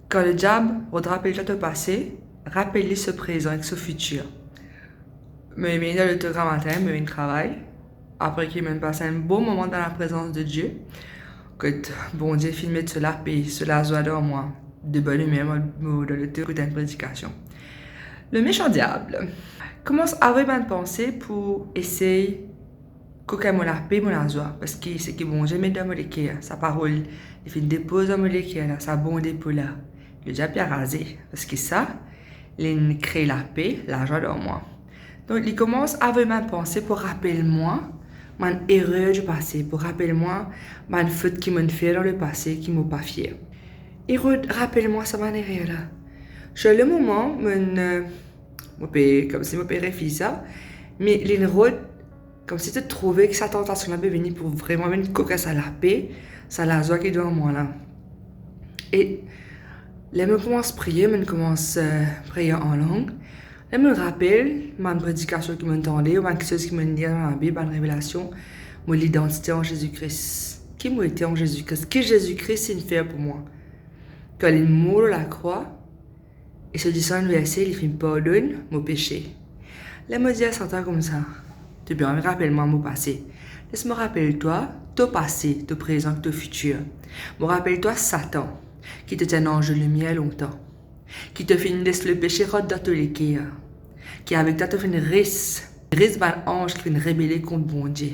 Quand le diable rappelle-toi ton passé, rappelle-lui ce présent et ce futur. Me viens dans le grand matin, me viens travail. Après qu'il me passe un bon moment dans la présence de Dieu, que bon Dieu filme de cela paix, cela joie dans moi, de bonne humeur dans le tour d'une prédication. Le méchant diable commence à avoir une pensée pour essayer que mon la paix, mon la joie, parce que c'est que bon Dieu met dans mon cœur, sa parole, il fait dépose dans mon cœur, sa bonne pour là. Le diable a rasé, parce que ça, il crée la paix, la joie dans moi. Donc, il commence à avoir une pensée pour rappeler moi mon erreur du passé, pour rappeler moi mon faute qui m'a fait dans le passé, qui m'a pas fier. Et rappelle-moi ça mon erreur là. Sur le moment, comme si mon père fait ça, mais les comme si tu trouvais que sa tentation là venir pour vraiment venir coquer à la paix, ça la joie qui est dans moi là. Et là, je commence à prier, je commence à prier en langue. Je me rappelle ma prédication qui m'entendait, ou quelque chose qui me dit dans la Bible, une révélation, mon identité en Jésus-Christ. Qui m'a été en Jésus-Christ? Qui Jésus-Christ il fait pour moi? Quand il mourut à la croix, et se disant un verset, il fait pardonne mon péché. Là, me dit à Satan comme ça. Tu peux me rappeler moi mon passé. Laisse-moi rappeler toi, ton passé, ton présent, ton futur. Me rappelle-toi Satan, qui te tient en jeu lumière longtemps. Qui te fait laisser le péché dans tous les cœurs. Qui avec toi te fait une risque d'un ange qui fait une rébellion contre bon Dieu.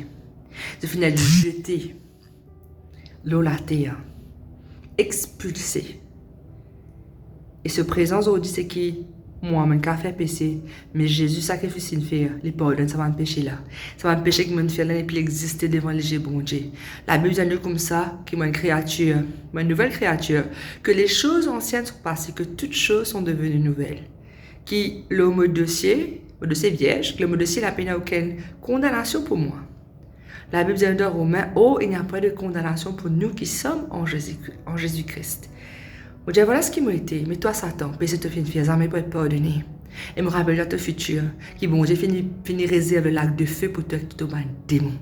Te fait une jeter l'eau la terre. Expulser. Et ce présent aujourd'hui, c'est qui moi, mon café péché, mais Jésus sacrifice une faire, les pardonne, ça va me pécher là. Ça va me pécher qui me fait là et puis exister devant les bon Dieu. La Bible dit comme ça, qui est une créature, une nouvelle créature, que les choses anciennes sont passées, que toutes choses sont devenues nouvelles. Qui, le mot dossier vierge, le mot dossier n'a pas aucune condamnation pour moi. La Bible dit dans Romains, oh, il n'y a pas de condamnation pour nous qui sommes en Jésus-Christ. On dit, voilà ce qui m'a été, mais toi, Satan, péché te fait une fière, mais pas être pardonné. Et me rappelle à ton futur, qui bon Dieu finit réserve le lac de feu pour toi qui tombe un démon.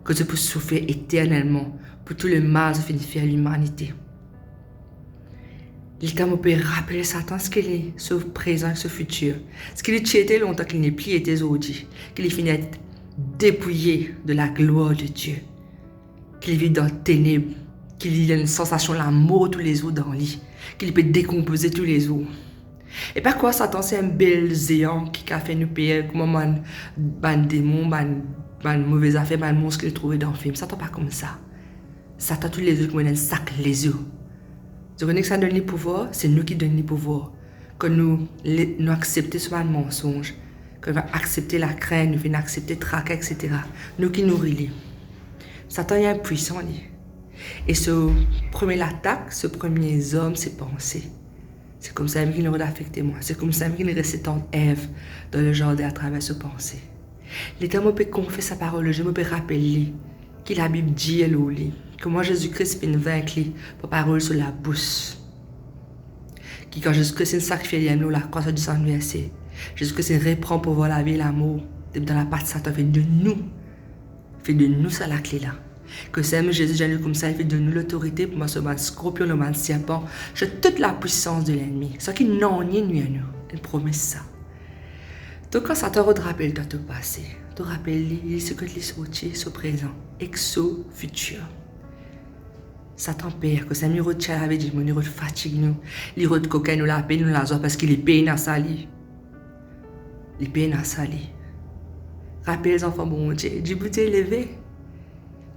Que tu peux souffrir éternellement pour tout le mal que tu fait à l'humanité. Il t'a peut rappeler Satan ce qu'il est, ce présent, ce futur. Ce qu'il était longtemps qu'il n'est plus été aujourd'hui. Qu'il est fini d'être dépouillé de la gloire de Dieu. Qu'il vit dans les ténèbres. Qu'il a une sensation de la mort tous les jours dans le lit, qu'il peut décomposer tous les jours. Et pas quoi, Satan, c'est un bel géant qui a fait nous payer comme un démon, un mauvais affaire, un monstre qu'il a trouvé dans le film. Satan pas comme ça. Satan tous les jours qui un sac les yeux. Tu connais que ça donne le pouvoir, c'est nous qui donnons le pouvoir. Quand nous acceptons ce mensonge, quand nous accepter la crainte, nous accepter le traquer, etc. Nous qui nous relient. Satan est impuissant, lui. Et ce premier attaque, ce premier homme, ses pensées. C'est comme ça qu'il aurait affecté moi. C'est comme ça qu'il est resté en Ève dans le jardin à travers ses pensées. L'État me peut confier sa parole, je me peux rappeler que la Bible dit que moi Jésus-Christ peut vaincre par parole sur la bouche. Qui quand Jésus-Christ est sacrifié, nous la croix du sang versé. Jésus-Christ reprend pour voir la vie et l'amour. Dans la part de Satan, fait de nous ça la clé là. Que c'est Jésus, j'ai comme ça, il fait de nous l'autorité pour moi, ce scorpion, le man serpent. J'ai toute la puissance de l'ennemi. Ce qui n'en est nuit à nous. Elle promet ça. Donc, quand ça te rappelle toi, ton passé, te rappelle ce que tu es sorti, ce présent, et ce futur. Ça t'empêche que c'est un numéro de chaleur avec du numéro de fatigue, nous. Numéro de cocaïne, nous la paix, nous la joie, parce qu'il est payé dans sa lit. Il est payé dans sa lit. Rappelle les enfants, bon Dieu, du bout élevé.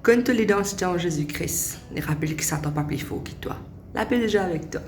Quand tu l'identité en Jésus-Christ, rappelle que Satan pas plus fort que toi. La paix est déjà avec toi.